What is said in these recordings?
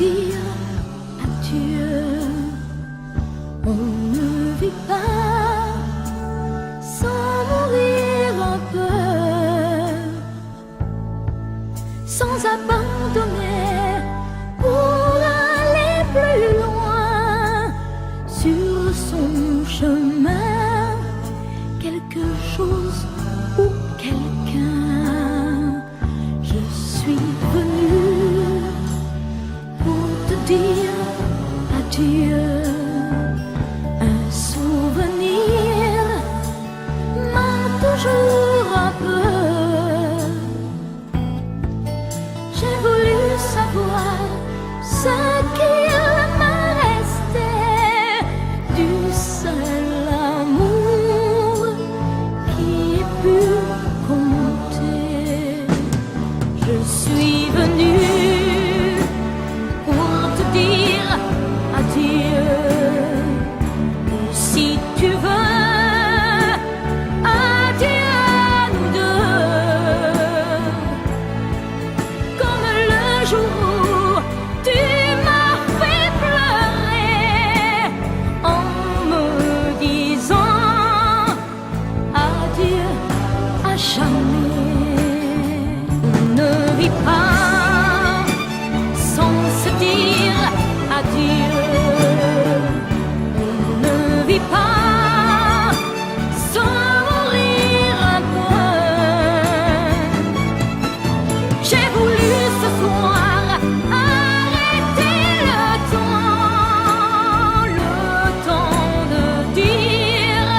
dire adieu. On ne vit pas sans mourir un peu, sans abandonner pour aller plus loin sur son chemin, quelque chose ou quelqu'un. Je suis venue pour te dire adieu. Un souvenir manque toujours un peu. J'ai voulu savoir ce qu'il m'a resté du seul amour qui ait pu compter. Je suis venue pour te dire adieu. Et si tu veux, adieu à nous deux. Comme le jour où tu m'as fait pleurer en me disant adieu à jamais. On ne vit pas sans se dire adieu. On ne vit pas sans mourir un peu. J'ai voulu ce soir arrêter le temps de dire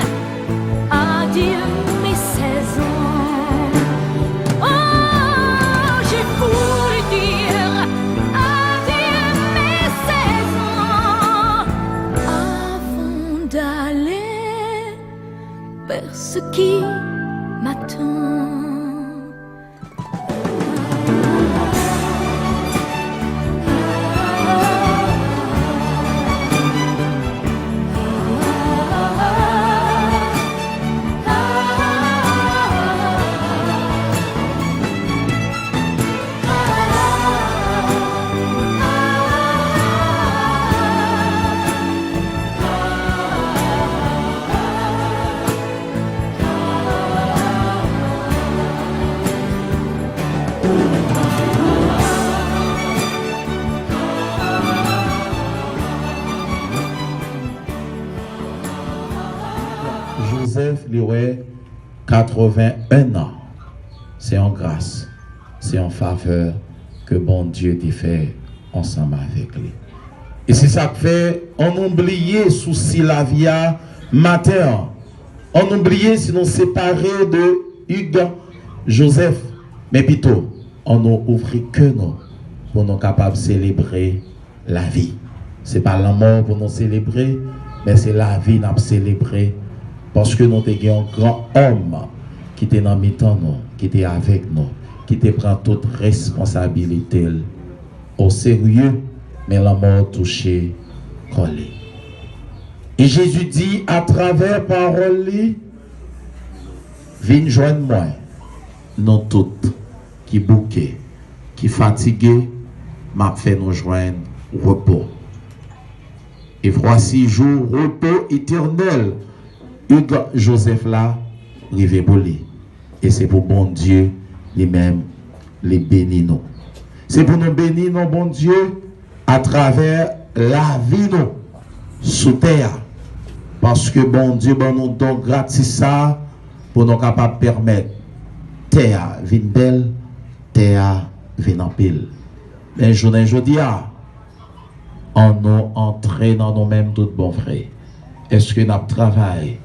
adieu mes 16 ans. Oh, j'ai voulu dire adieu mes 16 ans avant d'aller vers ce qui m'attend. Joseph Lioué, 81 ans. C'est en grâce, c'est en faveur que bon Dieu t'a fait ensemble avec lui. Et c'est ça que fait, on oublie souci la vie matin. On oublie si nous séparés de Hugues, Joseph, mais plutôt, on nous ouvre que nous pour nous capables de célébrer la vie. Ce n'est pas la mort pour nous célébrer, mais c'est la vie nous célébrer. Parce que nous avons un grand homme qui était dans mi-temps, qui était avec nous, qui te prend toute responsabilité au sérieux, mais la mort touchée, collée. Et Jésus dit à travers parole, viens joindre moi, nous toutes qui bouquet, qui fatigués, m'a fait nous joindre repos. Et voici jour repos éternel. Hugues Joseph là, rivé bouli. Et c'est pour bon Dieu lui-même les bénir nous. C'est pour nous bénir nos bon Dieu à travers la vie nous sous terre. Parce que bon Dieu bon nous donne gratis ça pour nous capables de permettre terre vin belle, terre vin en pile. Mais je dis on nous entré dans nous-mêmes tout bon frère. Est-ce que nous travaillons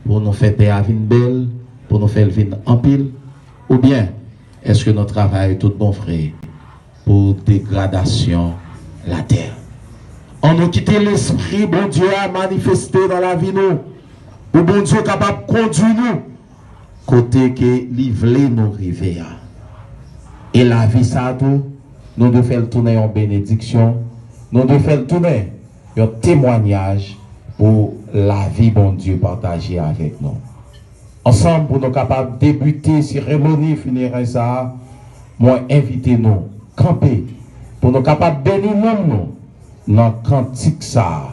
pour nous faire terre vin belle, pour nous faire vin en pile, ou bien est-ce que nous travaillons tout bon frère pour dégradation la terre? On nous quitte l'esprit, bon Dieu a manifesté dans la vie nous, ou bon Dieu est capable de conduire nous, côté que livrer nous river. Et la vie ça tout, nous devons faire tourner en bénédiction, nous devons faire tourner un témoignage pour la vie, bon Dieu, partagée avec nous. Ensemble, pour nous capables de débuter cérémonie funéraire, moi, invitez-nous, camper, pour pour nous capables de bénir nous dans le cantique ça.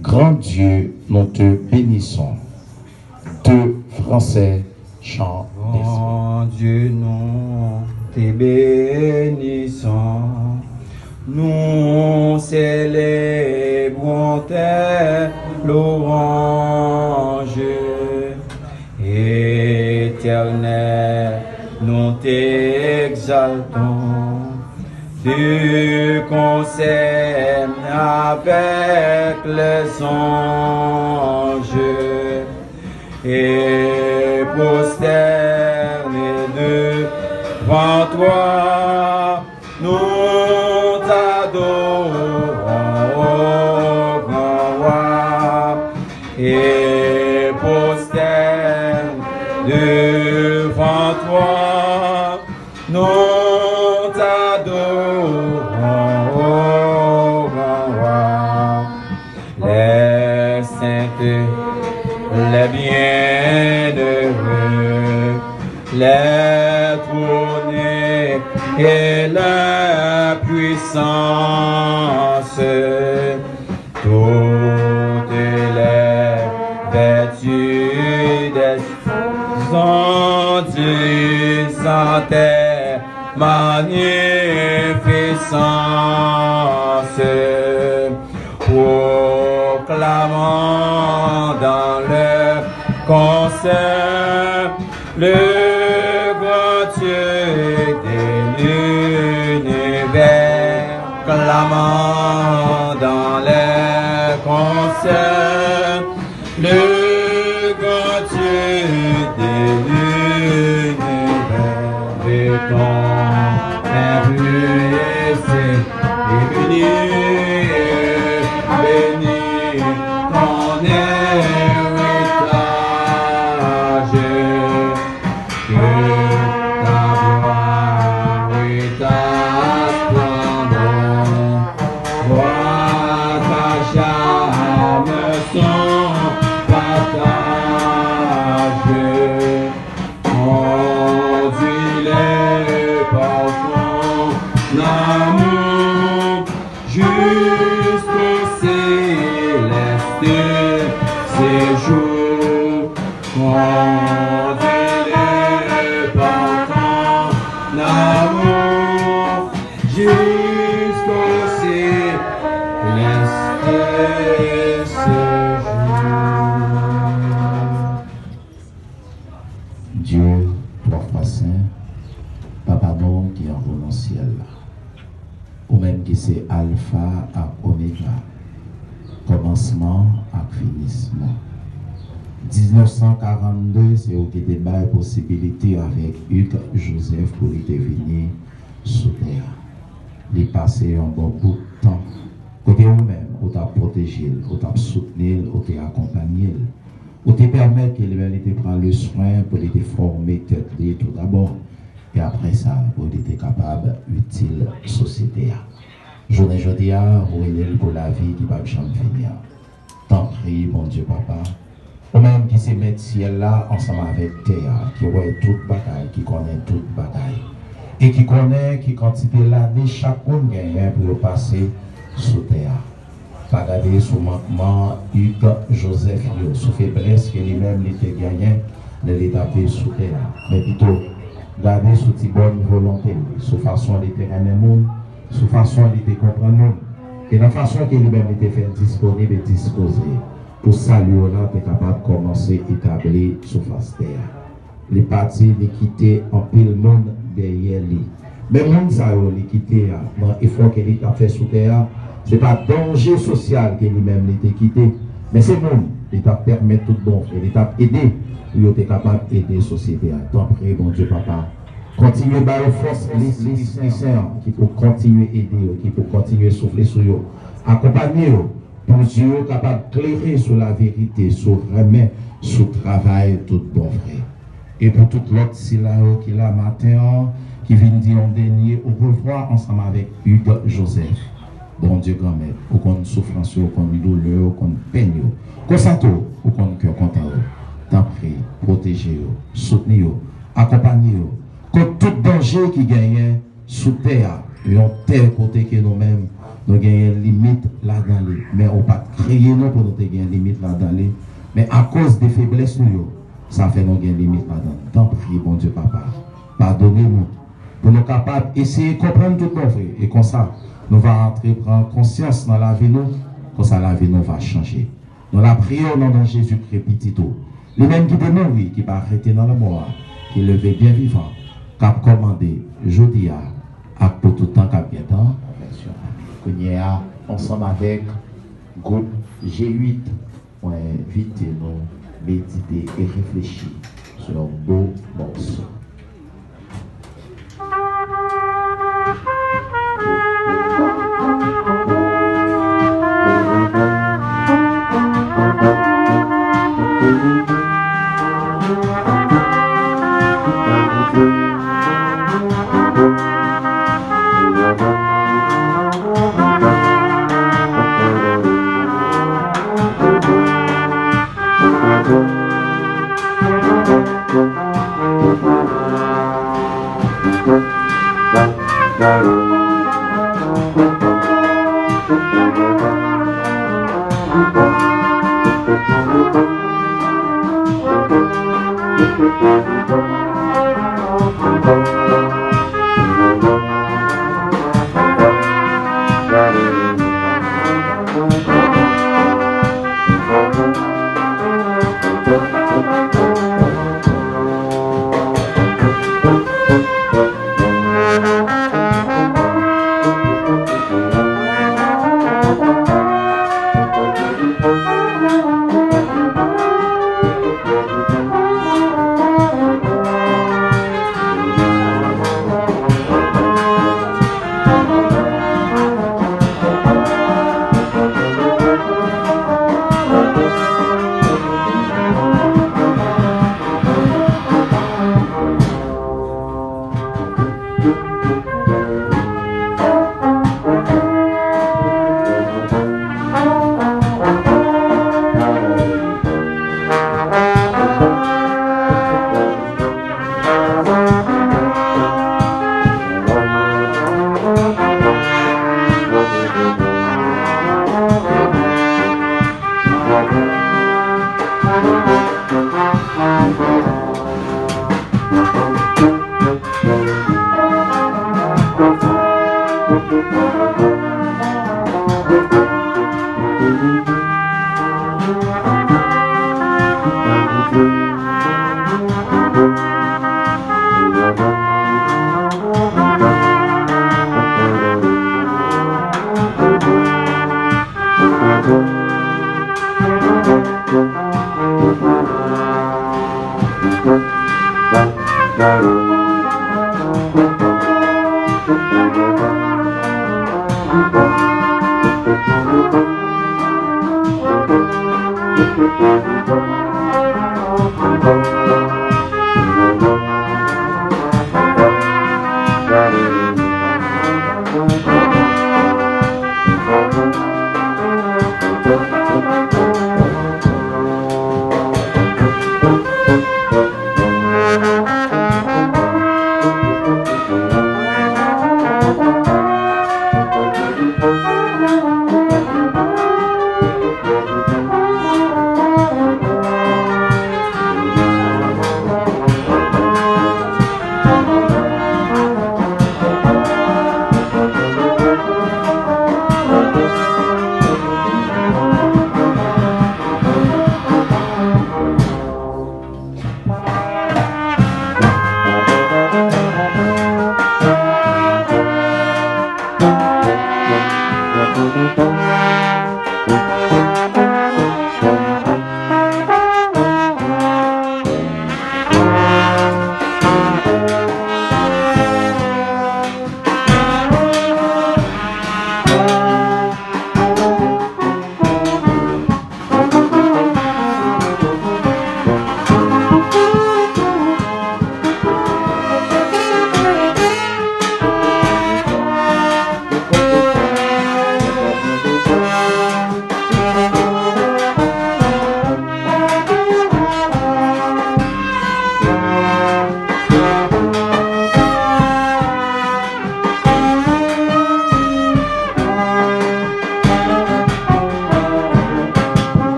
Grand Dieu, nous te bénissons. 2 Français, chant des Grand Dieu, nous te bénissons. Nous célébrons tes louanges. Éternel, nous t'exaltons. Tu concernes avec les anges et prosternés devant toi, nous t'adorons, ô grand roi, et prosternés devant toi, nous t'adorons, ô grand roi. Les saints, les bienheureux, les trônés et la puissance, toutes les vertus des anges en tes magnificences, proclamant dans le concert le grand Dieu de l'univers, clamant dans les concerts le grand Dieu de l'univers, de ton merveilleux et béni ton héritage, que ta gloire et ta splendeur voient ta charme son partage. Conduis-les par ton amour jusqu'au céleste séjour. Conduis-les par ton amour jusqu'au céleste séjour. Dieu, 3 fois saint, Papa non qui est en haut dans le ciel, ou même qui c'est Alpha à Oméga, commencement à finissement. 1942, c'est où qui était la possibilité avec Hugues Joseph pour y devenir sous terre. Il passé un bon bout de temps. Côté vous-même, vous t'a protégé, vous t'a soutenu, vous t'a accompagné. Vous te permettre que l'humanité prenne le soin pour les former tête tout d'abord. Et après ça, vous êtes capable utile société. Journée aujourd'hui, vous êtes pour la vie qui va jamais finir. Tant prie, mon Dieu, Papa. Ou même qui se met ciel là ensemble avec terre, qui voit toute bataille, qui connaît toute bataille. Et qui connaît qui quantité l'année chacun gagne pour passer sous terre. Pas garder sous manquement Hugues Joseph, sous faiblesse que lui-même était gagné, de l'état sous terre. Mais plutôt, garder sous une bonne volonté, sous façon de terrain monde, sous façon de comprendre monde. Et la façon que lui-même était fait disponible et disposé. Pour saluer là, tu es capable de commencer à établir sur face terre. Les partis, les quitter en pile monde derrière lui. Mais monde ça, les quitter dans l'effort que l'État fait sous terre, ce n'est pas danger social que lui-même l'était quitté, mais c'est monde. L'État permet tout bon, et l'État aider, pour être capable d'aider la société. Tant pis, bon Dieu, Papa. Continuez à faire force, les lycéens qui peuvent continuer à aider, qui peuvent continuer à souffler sur eux, accompagner eux. Pour Dieu capable d'éclairer sur la vérité, sur vraiment, sur le travail, tout bon frère. Et pour toute l'autre qui est là matin, qui vient dire en dernier, au revoir ensemble avec Hugues Joseph. Bon Dieu grand-mère, au compte souffrance, au compte douleur, au compte peine, au compte au compte cœur content. Tant pis, protégez-vous, soutenez-vous, accompagnez-vous. Contre tout danger qui gagne sous terre, Et on tel côté que nous-mêmes, nous avons une limite là-dedans. Mais on ne peut pas créer nous pour nous avoir une limite là-dedans. Mais à cause des faiblesses, ça fait nous avoir une limite là-dedans. Tant pis, bon Dieu, papa. Pardonnez-nous. Pour nous capables d'essayer de comprendre tout nos frères. Et comme ça, nous allons entrer, prendre conscience dans la vie, nous. Comme ça, la vie nous va changer. Nous la prions au nom de Jésus-Christ, petit tout. Les mêmes qui demeurent, qui va arrêter dans la mort, qui levé bien vivant, qui a commandé, jeudi à pour tout temps, qui a bien temps. Qu'on y a ensemble avec groupe G8, on invite nous méditer et réfléchir sur un beau morceau.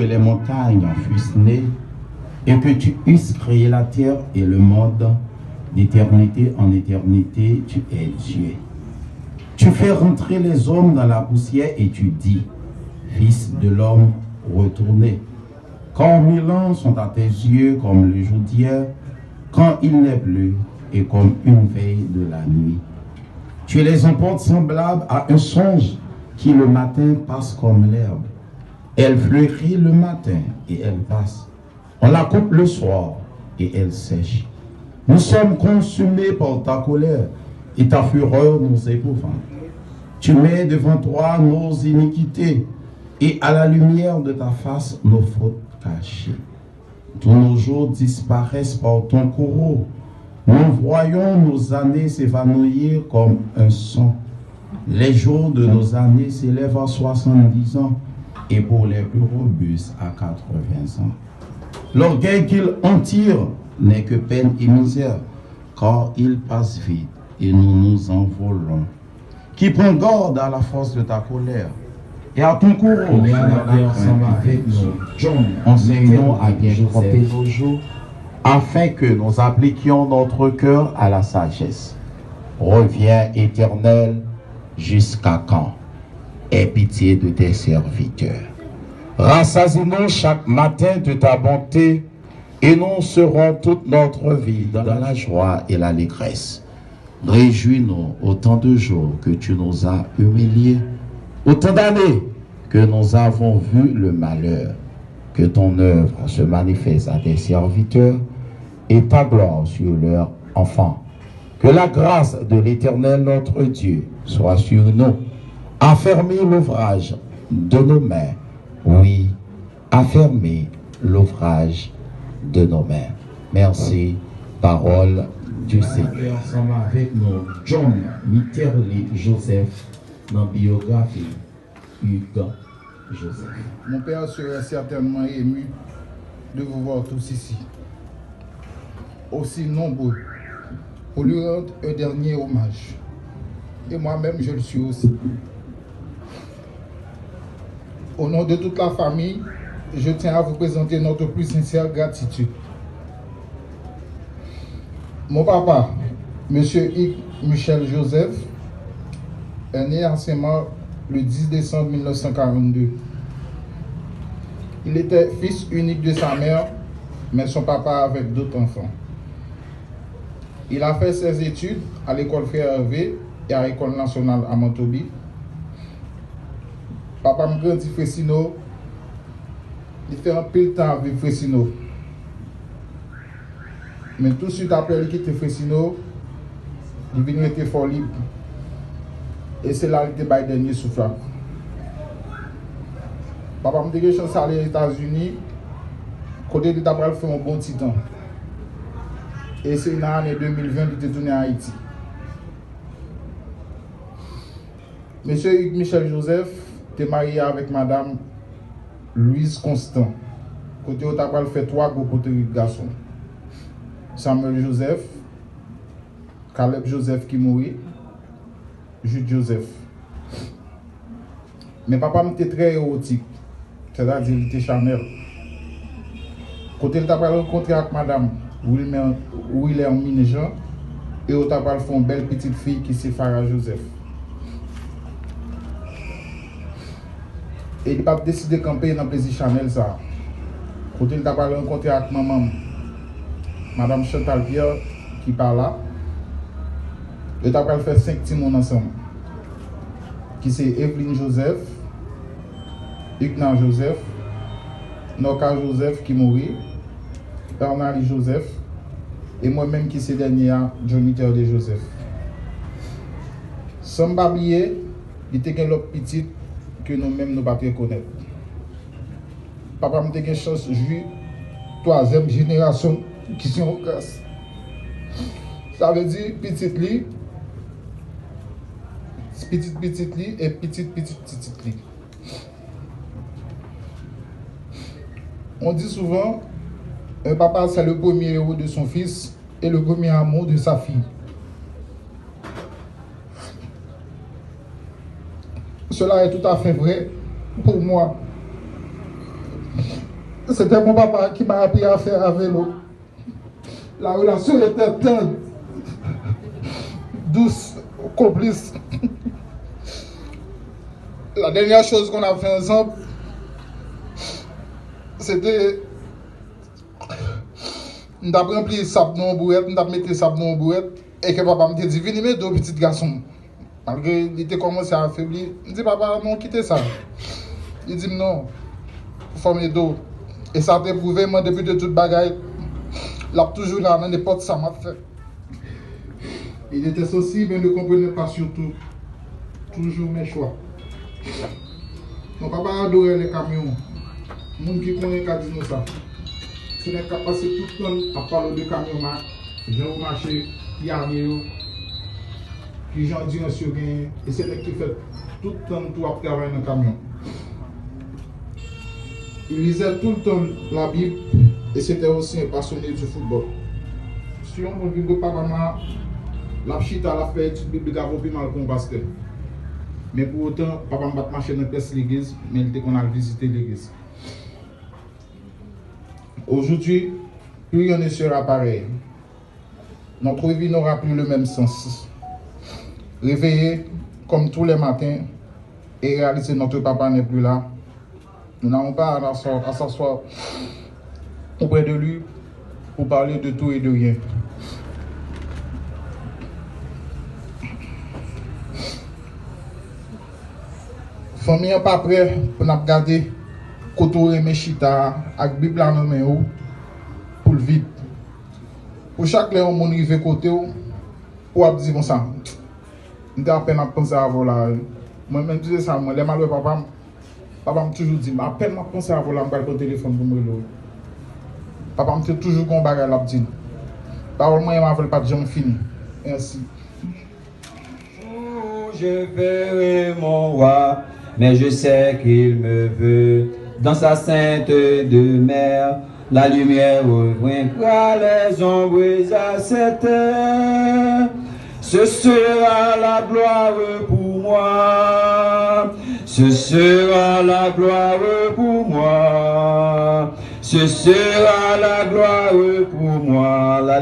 que les montagnes fussent nées et que tu eusses créé la terre et le monde, d'éternité en éternité, tu es Dieu. Tu fais rentrer les hommes dans la poussière et tu dis, Fils de l'homme, retournez. Quand 1000 ans sont à tes yeux comme le jour d'hier, quand il n'est plus et comme une veille de la nuit. Tu les emportes semblables à un songe qui le matin passe comme l'herbe. Elle fleurit le matin et elle passe. On la coupe le soir et elle sèche. Nous sommes consumés par ta colère et ta fureur nous épouvante. Tu mets devant toi nos iniquités et à la lumière de ta face nos fautes cachées. Tous nos jours disparaissent par ton courroux. Nous voyons nos années s'évanouir comme un son. Les jours de nos années s'élèvent à 70 ans et pour les plus robustes à 80 ans. L'orgueil qu'ils en tirent n'est que peine et misère, car il passe vite et nous nous envolons. Qui prend garde à la force de ta colère et à ton courroux. On est allé ensemble avec nous. John, Enseignons à bien Joseph. compter nos jours, afin que nous appliquions notre cœur à la sagesse. Reviens, Éternel, jusqu'à quand? Aie pitié de tes serviteurs. Rassasie-nous chaque matin de ta bonté, et nous serons toute notre vie dans la joie et l'allégresse. Réjouis-nous autant de jours que tu nous as humiliés, autant d'années que nous avons vu le malheur. Que ton œuvre se manifeste à tes serviteurs et ta gloire sur leurs enfants. Que la grâce de l'Éternel notre Dieu soit sur nous. Affermis l'ouvrage de nos mains. Oui, affermis l'ouvrage de nos mains. Merci, parole du Seigneur. On est ensemble avec nous. John, Mitterli Joseph, dans la biographie Hugues Joseph. Mon père serait certainement ému de vous voir tous ici, aussi nombreux, pour lui rendre un dernier hommage. Et moi-même, je le suis aussi. Au nom de toute la famille, je tiens à vous présenter notre plus sincère gratitude. Mon papa, M. Hugues Michel Joseph, est né à Saint-Marc le 10 décembre 1942. Il était fils unique de sa mère, mais son papa avec d'autres enfants. Il a fait ses études à l'école Frère Hervé et à l'école nationale à Montaubi. Papa me grandit Fressino. Il fait un peu de temps avec Fressino. Mais tout de suite après, il quitte Fressino, il vient être fort libre. Et c'est là qu'il était le dernier souffle. Papa m'a dit que je suis allé aux États-Unis, côté de Tabral fait un bon petit temps. Et c'est une année 2020 qu'il était tourné à Haïti. Monsieur Hugues Michel Joseph était marié avec madame Louise Constant. Côté de Tabral fait 3 gros côtés de garçons. Samuel Joseph, Caleb Joseph qui mourit, Jude Joseph. Mais papa était très érotique, c'est-à-dire il était charnel. Quand il t'a rencontré avec madame William Minejan, et il t'a fait une belle petite fille qui c'est Farah Joseph. Et il a décidé de camper dans le plaisir Chanel. Ça. Quand il t'a rencontré avec maman, madame Chantal Pierre, qui parle là, il a fait 5 petits monde ensemble. Qui c'est Evelyne Joseph, Ignan Joseph, Noka Joseph qui mourit, Bernard Joseph, et moi-même qui c'est dernier, John Mitterli Joseph. Sans babiller, il était l'autre petit que nous-mêmes nous ne pouvons pas connaître. Papa m'a eu chance de jouer 3e génération qui sont en classe. Ça veut dire petite lit, petite lit et petite lit. On dit souvent, un papa c'est le premier héros de son fils et le premier amour de sa fille. Cela est tout à fait vrai pour moi. C'était mon papa qui m'a appris à faire à vélo. La relation était tendre, douce, complice. La dernière chose qu'on a fait ensemble, c'était nous avons rempli sable dans une bouette, nous avons mis sable dans une bouette, et que papa me dit, venez mettre deux petits garçons. Malgré qu'il était commencé à affaiblir, je dis, papa, non, quittez ça. Il dit, non, il faut former d'eau. Et ça a été prouvé, moi, depuis de toute bagaille, là, toujours là, dans n'importe ça m'a fait. Il était sensible, mais ne comprenait pas surtout, toujours mes choix. Mon papa adorait les camions. Les gens qui connaissent dit ça. Ce n'est qu'à passer tout le temps à parler de camions, gens au marché, qui arrivent, qui gens disent sur gain, et c'est là qui fait tout le temps tout à travailler dans le camion. Il lisait tout le temps la Bible et c'était aussi un passionné du football. Si on veut vivre papa, la chita la fait étude biblique à plus mal pour basket. Mais pour autant, papa m'a pas marché dans l'église, mais il était qu'on a visité l'église. Aujourd'hui, plus rien ne sera pareil. Notre vie n'aura plus le même sens. Réveiller comme tous les matins et réaliser que notre papa n'est plus là. Nous n'avons pas à s'asseoir auprès de lui pour parler de tout et de rien. Famille n'est pas prêt pour nous regarder côté mes chita avec Bible dans nos mains pour le vide. Pour chaque léon mon arrivé côté ou dire comme ça. Je suis à peine à penser à vous là. Moi-même je dis ça, moi les malheureux papa m'a toujours dit, à peine à penser à vous là, je vais le téléphone pour me le. Papa m'a toujours qu'on bagarre la petite. Parole moi il m'a pas de jamais fini. Merci. Je verrai mon roi, mais je sais qu'il me veut. Dans sa sainte demeure, la lumière vaincra les ombres à cette heure. Ce sera la gloire pour moi. Ce sera la gloire pour moi. Ce sera la gloire pour moi. La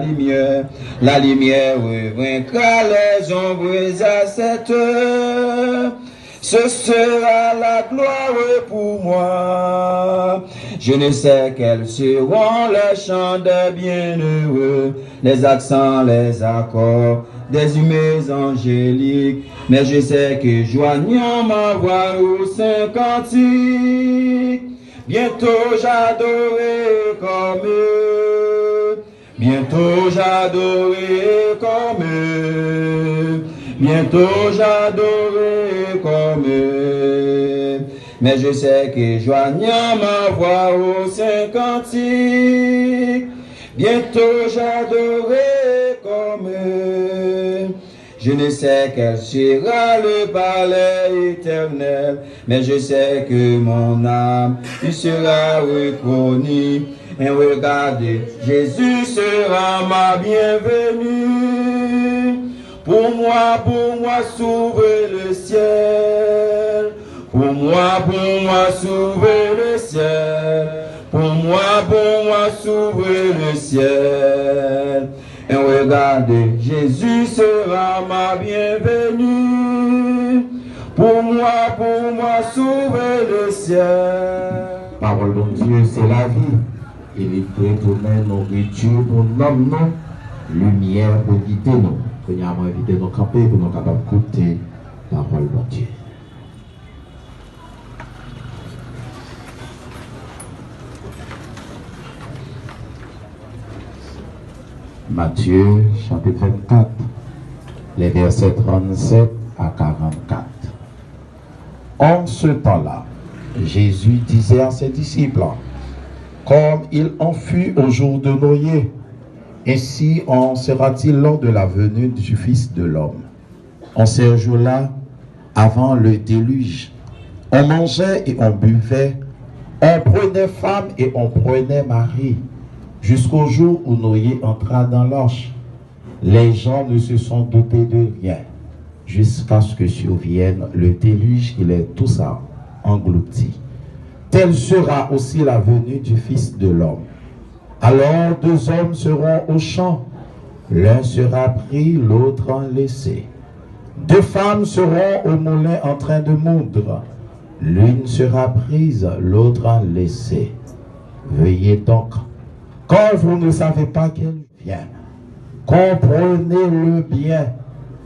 lumière vaincra les ombres à cette heure. Ce sera la gloire pour moi. Je ne sais quels seront les chants des bienheureux, les accents, les accords des humains angéliques, mais je sais que joignant ma voix au saint cantique, bientôt j'adorerai comme eux, bientôt j'adorerai comme eux, bientôt j'adorerai comme eux. Mais je sais que joignant ma voix au saint cantique, bientôt j'adorerai comme eux. Je ne sais quel sera le palais éternel, mais je sais que mon âme y sera reconnue. Et regardez, Jésus sera ma bienvenue. Pour moi, s'ouvre le ciel. Pour moi, s'ouvre le ciel. Pour moi, s'ouvre le ciel. Et regardez, Jésus sera ma bienvenue. Pour moi, s'ouvre le ciel. Parole de Dieu, c'est la vie. Il est prêt pour nous nourriture pour nous, lumière pour guider nous. Nous avons invité nos camper pour nous capables d'écouter la parole de Dieu. Matthieu chapitre 24, les versets 37 à 44. En ce temps-là, Jésus disait à ses disciples, comme il en fut au jour de Noé, ainsi en sera-t-il lors de la venue du Fils de l'homme. En ces jours-là, avant le déluge, on mangeait et on buvait, on prenait femme et on prenait mari, jusqu'au jour où Noé entra dans l'arche. Les gens ne se sont doutés de rien, jusqu'à ce que survienne le déluge qui les tous a engloutis. telle sera aussi la venue du Fils de l'homme. Alors 2 hommes seront au champ, l'un sera pris, l'autre laissé. 2 femmes seront au moulin en train de moudre, l'une sera prise, l'autre laissée. Veillez donc, quand vous ne savez pas qu'elle vient, comprenez-le bien.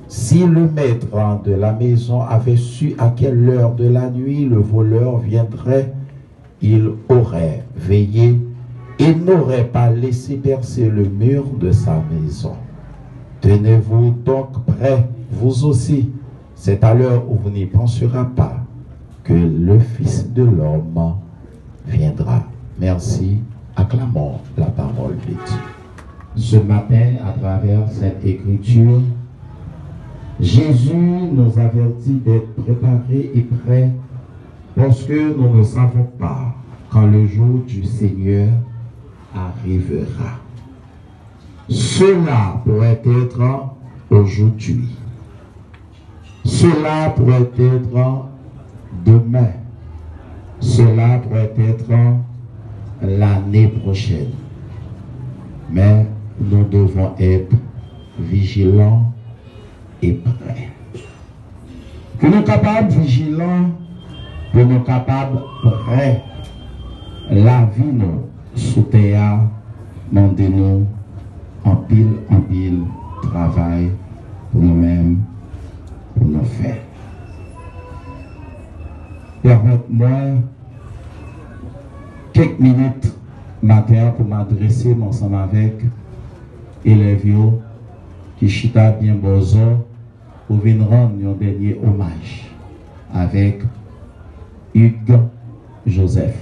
Si le maître de la maison avait su à quelle heure de la nuit le voleur viendrait, il aurait veillé et n'aurait pas laissé percer le mur de sa maison. Tenez-vous donc prêts, vous aussi. C'est à l'heure où vous n'y penserez pas que le Fils de l'homme viendra. Merci. Acclamons la parole de Dieu. Ce matin, à travers cette écriture, Jésus nous avertit d'être préparés et prêts parce que nous ne savons pas quand le jour du Seigneur arrivera. Cela pourrait être aujourd'hui. Cela pourrait être demain. Cela pourrait être l'année prochaine. Mais nous devons être vigilants et prêts. Pour nous capables vigilants, pour nous capables prêts, la vie nous sous terre, demandez-nous en pile travail pour nous-mêmes, pour nous faire. Permettez-moi quelques minutes matin pour m'adresser ensemble avec élèves qui chita bien bozo pour venir rendre un dernier hommage avec Hugues Joseph.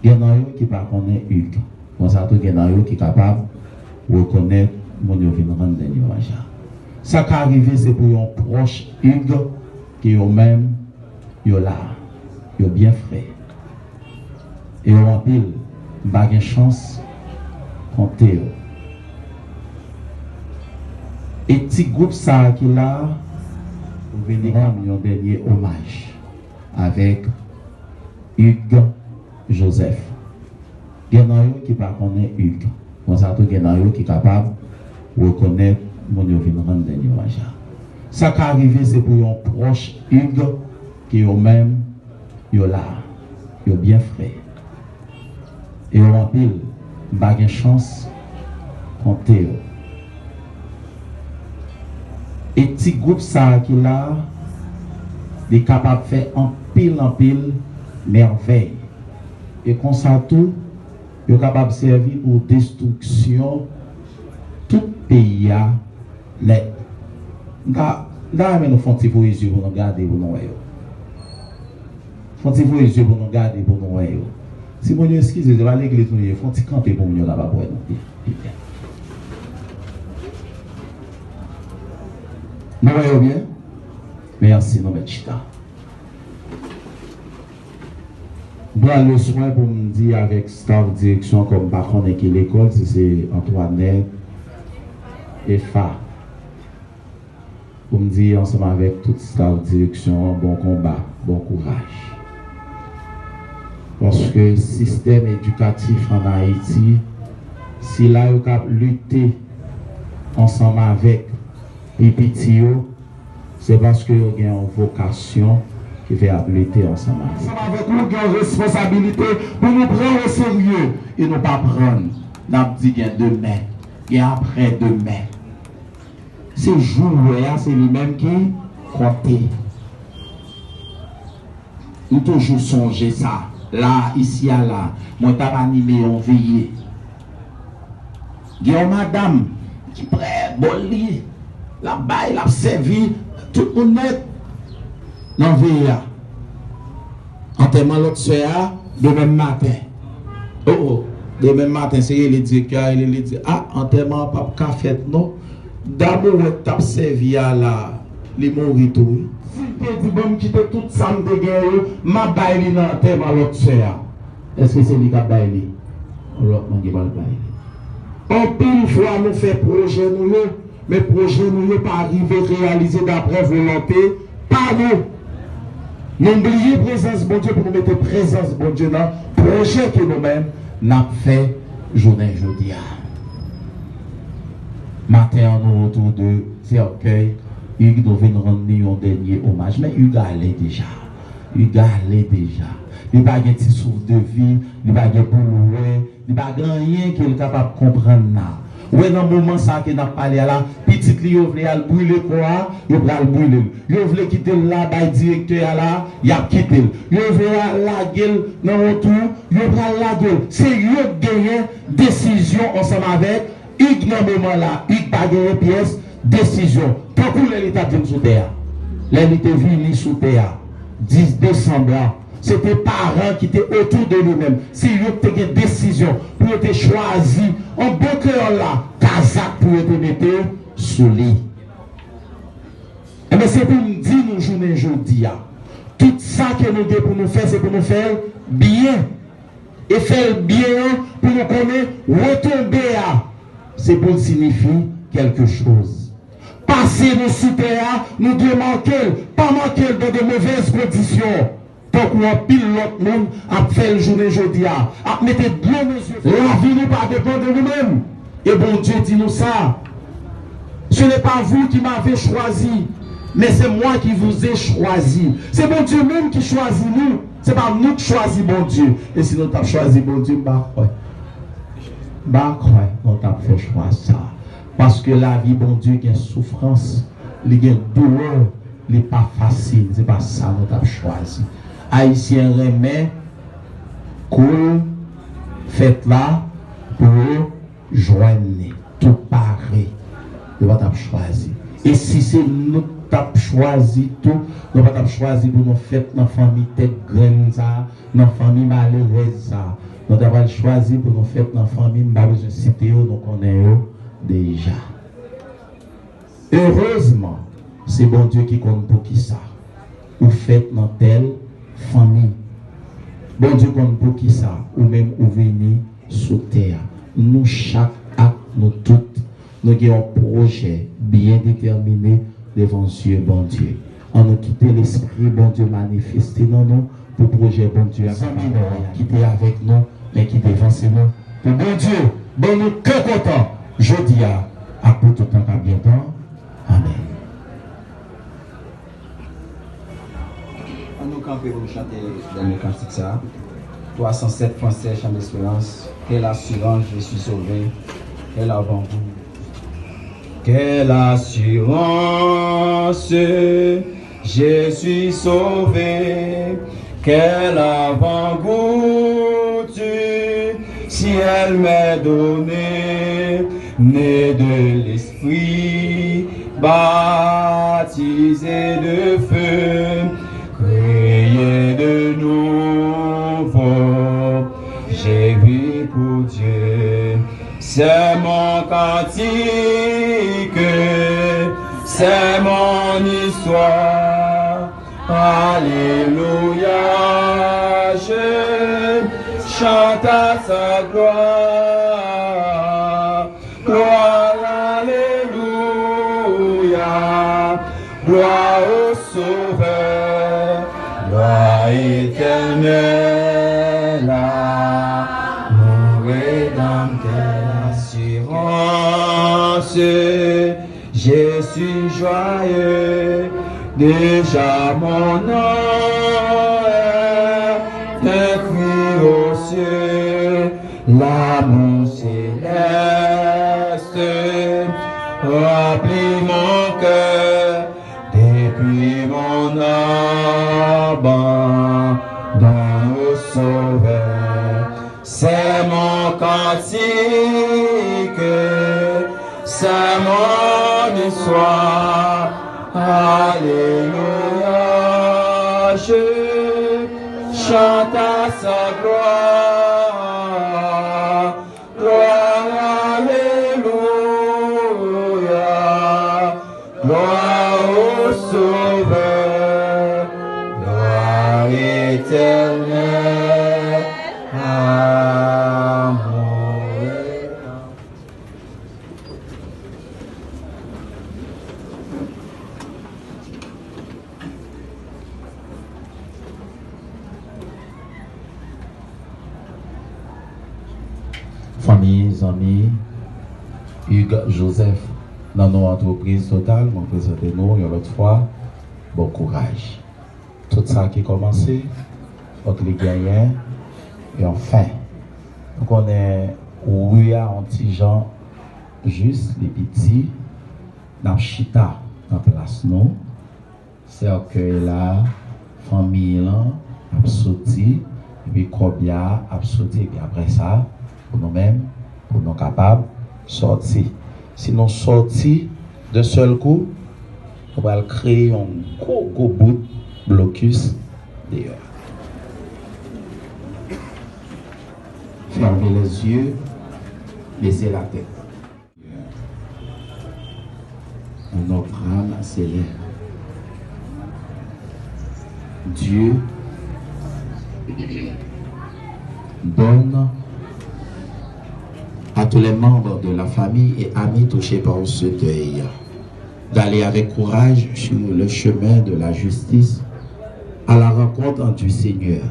Il y en a qui ne connaissent pas Hugues. Pour ça, il y en a qui sont capables de reconnaître mon venir rendre un dernier hommage. Ça qui arrive, c'est pour un proche Hugues qui est même là, il est bien frais. Et on a pile, pas de chance, compter. Et petit groupe ça qui là, pour venir rendre un dernier hommage avec Hugues Joseph. Il y en a qui ne connaissent pas Hugues. Pour ça, il y en a qui sont capables de reconnaître mon venir rendre un dernier hommage. Ça qui arrive, c'est pour un proche Hugues qui est même là, il est bien frais. Et on a pile, pas de chance, compter. Et petit groupe ça qui là, est capable de faire en pile merveille. Et comme ça tout, il est capable de servir pour destruction tout pays net. Là, nous faisons des yeux pour nous garder pour nous. Font des yeux pour nous garder pour nous. Si vous excusez, vous allez à l'église, vous font des camper pour nous là-bas pour nous. Nous voyons bien? Merci, nous mettons chita. Moi, le soin pour me dire avec staff direction comme par contre qui l'école, c'est Antoinette et Fa. Pour me dire ensemble avec toute staff direction, bon combat, bon courage. Parce que le système éducatif en Haïti, si là, vous avez lutté ensemble avec les petits, c'est parce que vous avez une vocation qui fait lutter ensemble. Ensemble avec nous, nous avons une responsabilité pour nous prendre au sérieux et ne pas prendre. Nous avons dit qu'il y a demain, il y a après-demain. C'est jour, c'est lui-même qui compte. Nous toujours songer ça. Là, ici, là, moi, je t'ai animé, on veillé. Il y a une madame qui prête, bon lit, la baille, la servi, tout le monde net. Non, veillé. Enterrement l'autre soir, demain matin. Oh, demain matin, c'est les directeurs, il dit, ah, enterrement, pas café, non. D'abord, tu as servi à la, les mourir tout. Si tu dis, bon, quitte tout ça, je ma baille dans le thème à l'autre soeur. Est-ce que c'est lui qui a baillé? L'autre, je ne vais pas bailler. En pile fois, nous faisons projet, mais projet, nous ne pas arriver à réaliser d'après volonté, par nous. N'oubliez la présence bon Dieu pour nous mettre présence bon Dieu dans le projet que nous-mêmes nous fait journée aujourd'hui. Matin, nous autour de cercueil, Hugues devait nous rendre un dernier hommage. Mais Hugues allait déjà. Hugues allait déjà. Il n'y a pas de petit souffle de vie, il n'y a pas de boulot, il n'y a pas rien qu'il est capable de comprendre. Ouais, dans le moment ça que nous avons parlé là, petit li yo vle al brûler quoi, yo pral brûler. Yo vle quitter là bay directeur là, y a quitté. Yo vle la gueule dans retour, yo pral la gueule. C'est yo gagner décision ensemble avec Hugues dans le moment là, Hugues pas gagner pièce, décision. Tant que l'état vient sous terre. L'état venu sous terre. 10 décembre là. C'était parents qui étaient autour de nous-mêmes. Si ils ont pris une décision pour être choisi, en bon cœur là, Kazakh pour être mettre sous lit. Et bien c'est pour nous dire, nous journée aujourd'hui, tout ça que nous devons pour nous faire, c'est pour nous faire bien. Et faire bien pour nous connaître, retomber. C'est pour signifier quelque chose. Passer nous sous terre, nous devons manquer, pas manquer dans de mauvaises conditions. Donc, on pile l'autre monde à faire le journée aujourd'hui, à mettre bien nos yeux. La vie n'est pas dépend de nous-mêmes. Et bon Dieu dit nous ça. Ce n'est pas vous qui m'avez choisi, mais c'est moi qui vous ai choisi. C'est bon Dieu même qui choisit nous. Ce n'est pas nous qui choisissons bon Dieu. Et si nous avons choisi bon Dieu, on t'a fait choix ça. Parce que la vie, bon Dieu, il y a souffrance, il y a douleur, il n'est pas facile. Ce n'est pas ça que nous avons choisi. Haïtien remet, cool, faites là pour joindre tout pareil. Nous avons choisi. Et si c'est nous qui avons choisi tout, nous avons choisi pour nous faire dans la famille tête graine, dans la famille malheureuse. Nous avons choisi pour nous faire dans la famille, nous avons cité, nous connaissons déjà. Heureusement, c'est bon Dieu qui compte pour qui ça. Vous faites dans telle famille. Bon Dieu compte pour qui ça. Ou même vous venez sous terre. Nous, chaque acte, nous toutes, nous avons un projet bien déterminé devant Dieu, bon Dieu. On nous quitte l'esprit, bon Dieu, manifesté dans nous, pour le projet, bon Dieu, quitter avec nous, mais qui dévance nous. Pour bon Dieu, bon nous que content. Je dis à pour tout temps, à bientôt. Amen. On nous camper pour nous chanter dans le cantique ça. 307 Français, chant d'espérance. Quelle assurance, je suis sauvé. Quel avant-goût. Quelle assurance, je suis sauvé. Quel avant-goût du ciel m'est donné. Né de l'esprit, baptisé de feu, créé de nouveau, j'ai vu pour Dieu. C'est mon cantique, c'est mon histoire. Alléluia, je chante à sa gloire. Gloire, alléluia, gloire au Sauveur, gloire éternelle à mon Rédempteur. Assurance, je suis joyeux, déjà mon nom est un cri aux cieux, l'amour céleste remplit mon cœur depuis mon abandon au Sauveur. C'est mon cantique, c'est mon histoire. Alléluia, je chante à sa gloire. Gloire, alléluia, gloire au Sauveur, gloire éternelle à mon Rédempteur. famille, amis, Hugues Joseph, dans nos entreprises totales, mon présenté nous une autre fois, bon courage. Tout ça qui a commencé, il faut que les gagnants, et enfin, donc on est oui à un petit gens, juste les petits, dans Chita, dans place nous, c'est que là, famille là, a sorti, et puis Kobia a sorti, et puis après ça, pour nous-mêmes, pour nous capables de sortir. Si nous sortis d'un seul coup, on va créer un gros bout de blocus d'ailleurs. Fermez les yeux, baissez la tête. Notre âme s'élève. Dieu donne à tous les membres de la famille et amis touchés par ce deuil d'aller avec courage sur le chemin de la justice à la rencontre du Seigneur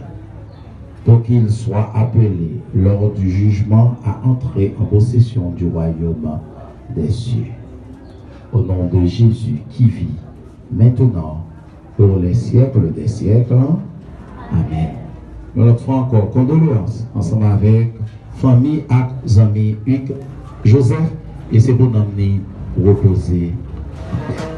pour qu'ils soient appelés lors du jugement à entrer en possession du royaume des cieux. Au nom de Jésus qui vit maintenant pour les siècles des siècles. Amen. Une autre fois encore, condoléances ensemble avec famille et amis Hugues Joseph, et c'est pour nous reposer en paix.